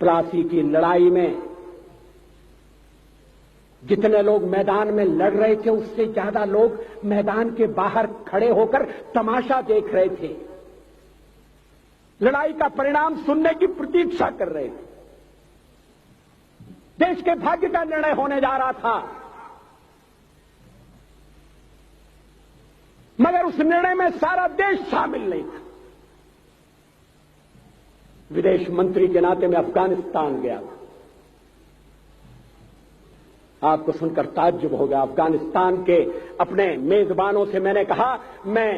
प्लासी की लड़ाई में जितने लोग मैदान में लड़ रहे थे उससे ज्यादा लोग मैदान के बाहर खड़े होकर तमाशा देख रहे थे, लड़ाई का परिणाम सुनने की प्रतीक्षा कर रहे थे। देश के भाग्य का निर्णय होने जा रहा था, मगर उस निर्णय में सारा देश शामिल नहीं था। विदेश मंत्री के नाते मैं अफगानिस्तान गया था। आपको सुनकर ताज्जुब होगा। अफगानिस्तान के अपने मेजबानों से मैंने कहा मैं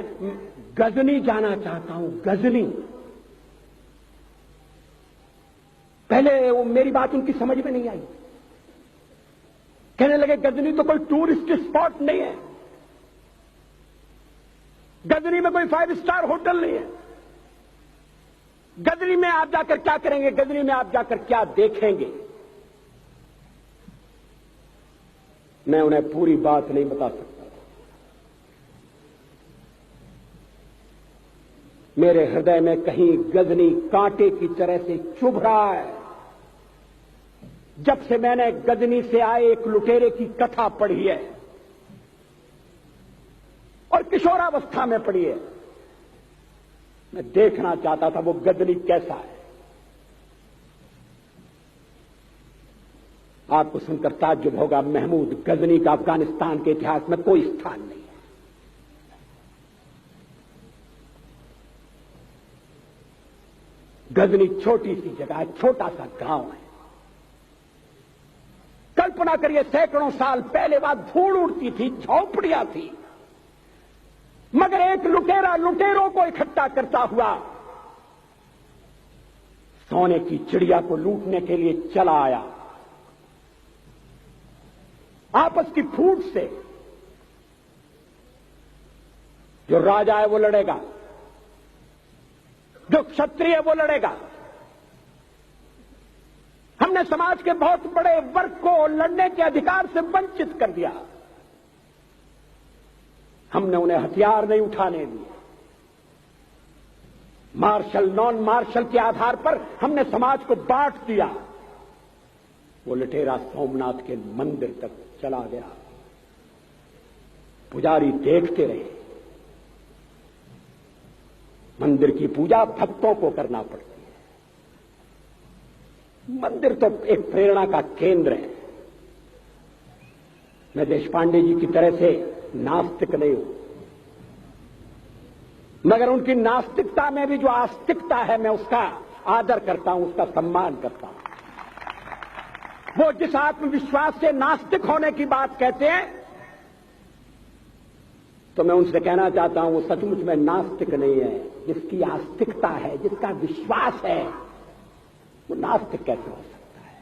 गजनी जाना चाहता हूं, गजनी। पहले वो मेरी बात उनकी समझ में नहीं आई। कहने लगे गजनी तो कोई टूरिस्ट स्पॉट नहीं है, गजनी में कोई 5 स्टार होटल नहीं है, गजनी में आप जाकर क्या करेंगे, गजनी में आप जाकर क्या देखेंगे। मैं उन्हें पूरी बात नहीं बता सकता। मेरे हृदय में कहीं गजनी कांटे की तरह से चुभ रहा है। जब से मैंने गजनी से आए एक लुटेरे की कथा पढ़ी है और किशोरावस्था में पढ़ी है, मैं देखना चाहता था वो गजनी कैसा है। आपको सुनकर ताज्जुब होगा, महमूद गजनी का अफगानिस्तान के इतिहास में कोई स्थान नहीं है। गजनी छोटी सी जगह है, छोटा सा गांव है। कल्पना करिए सैकड़ों साल पहले वहां धूल उड़ती थी, झोंपड़ियां थी, मगर एक लुटेरा लुटेरों को इकट्ठा करता हुआ सोने की चिड़िया को लूटने के लिए चला आया। आपस की फूट से जो राजा है वो लड़ेगा, जो क्षत्रिय है वो लड़ेगा। हमने समाज के बहुत बड़े वर्ग को लड़ने के अधिकार से वंचित कर दिया। हमने उन्हें हथियार नहीं उठाने दिए। मार्शल नॉन मार्शल के आधार पर हमने समाज को बांट दिया। वो लुटेरा सोमनाथ के मंदिर तक चला गया। पुजारी देखते रहे। मंदिर की पूजा भक्तों को करना पड़ती है। मंदिर तो एक प्रेरणा का केंद्र है। मैं देशपांडे जी की तरह से नास्तिक नहीं हूं, मगर उनकी नास्तिकता में भी जो आस्तिकता है मैं उसका आदर करता हूं, उसका सम्मान करता हूं। वो जिस आत्मविश्वास से नास्तिक होने की बात कहते हैं, तो मैं उनसे कहना चाहता हूं वो सचमुच में नास्तिक नहीं है। जिसकी आस्तिकता है, जिसका विश्वास है, वो नास्तिक कैसे हो सकता है?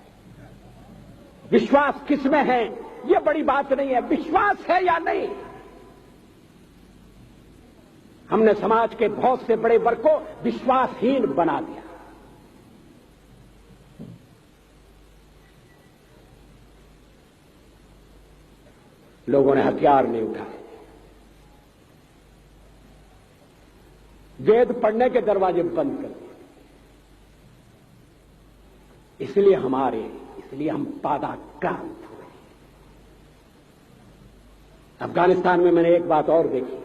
विश्वास किसमें है ये बड़ी बात नहीं है, विश्वास है या नहीं। हमने समाज के बहुत से बड़े वर्ग को विश्वासहीन बना दिया। लोगों ने हथियार नहीं उठाए, वेद पढ़ने के दरवाजे बंद कर दिए। इसलिए हम पादाक्रांत हुए। अफगानिस्तान में मैंने एक बात और देखी।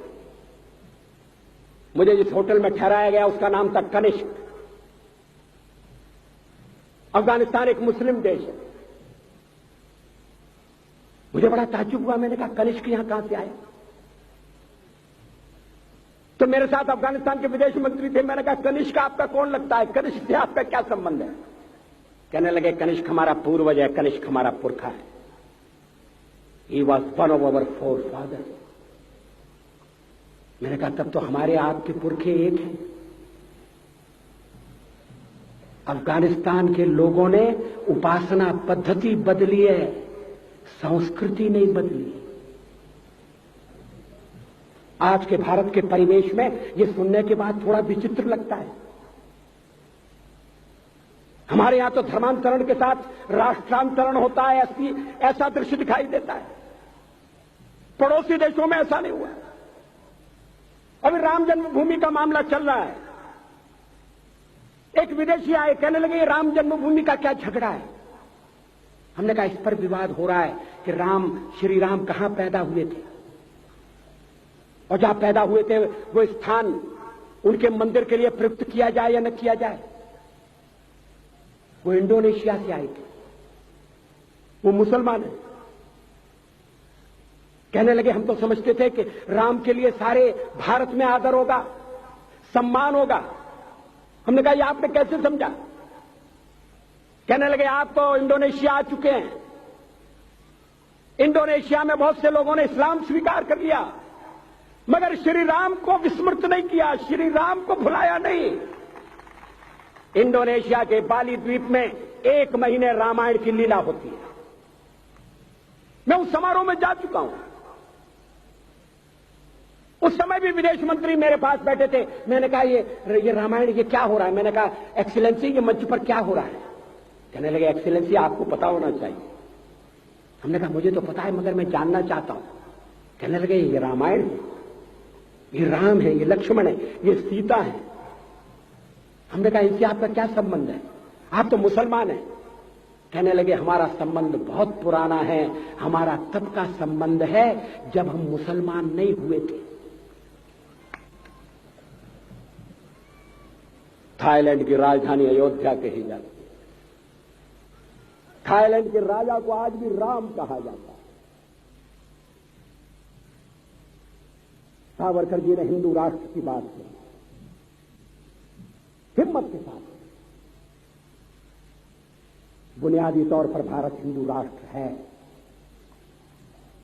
मुझे जिस होटल में ठहराया गया उसका नाम था कनिष्क। अफगानिस्तान एक मुस्लिम देश है। मुझे बड़ा ताज्जुब हुआ। मैंने कहा कनिष्क यहां कहां से आया? तो मेरे साथ अफगानिस्तान के विदेश मंत्री थे। मैंने कहा कनिष्क आपका कौन लगता है? कनिष्क से आपका क्या संबंध है? कहने लगे कनिष्क हमारा पूर्वज है, कनिष्क हमारा पुरखा है। He was one of our four father. मैंने कहा तब तो हमारे आपके पुरखे एक हैं। अफगानिस्तान के लोगों ने उपासना पद्धति बदली है, संस्कृति नहीं बदली। आज के भारत के परिवेश में यह सुनने के बाद थोड़ा विचित्र लगता है। हमारे यहां तो धर्मांतरण के साथ राष्ट्रांतरण होता है, ऐसा दृश्य दिखाई देता है। पड़ोसी देशों में ऐसा नहीं हुआ। अभी राम जन्मभूमि का मामला चल रहा है। एक विदेशी आए, कहने लगे राम जन्मभूमि का क्या झगड़ा है। हमने कहा इस पर विवाद हो रहा है कि श्री राम कहां पैदा हुए थे, और जहां पैदा हुए थे वो स्थान उनके मंदिर के लिए प्रयुक्त किया जाए या न किया जाए। वो इंडोनेशिया से आए थे, वो मुसलमान है। कहने लगे हम तो समझते थे कि राम के लिए सारे भारत में आदर होगा, सम्मान होगा। हमने कहा ये आपने कैसे समझा। कहने लगे आप तो इंडोनेशिया आ चुके हैं, इंडोनेशिया में बहुत से लोगों ने इस्लाम स्वीकार कर लिया, मगर श्री राम को विस्मृत नहीं किया, श्री राम को भुलाया नहीं। इंडोनेशिया के बाली द्वीप में 1 महीने रामायण की लीला होती है। मैं उस समारोह में जा चुका हूं। उस समय भी विदेश मंत्री मेरे पास बैठे थे। मैंने कहा ये रामायण ये क्या हो रहा है। मैंने कहा एक्सीलेंसी ये मंच पर क्या हो रहा है। कहने लगे एक्सीलेंसी आपको पता होना चाहिए। हमने कहा मुझे तो पता है मगर मैं जानना चाहता हूं। कहने लगे ये रामायण है, ये राम है, ये लक्ष्मण है, ये सीता है। हमने कहा इनसे आपका क्या संबंध है, आप तो मुसलमान हैं। कहने लगे हमारा संबंध बहुत पुराना है, हमारा तब का संबंध है जब हम मुसलमान नहीं हुए थे। थाईलैंड की राजधानी अयोध्या कही जाती है। थाईलैंड के राजा को आज भी राम कहा जाता है। सावरकर जी ने हिंदू राष्ट्र की बात की, हिम्मत के साथ। बुनियादी तौर पर भारत हिंदू राष्ट्र है,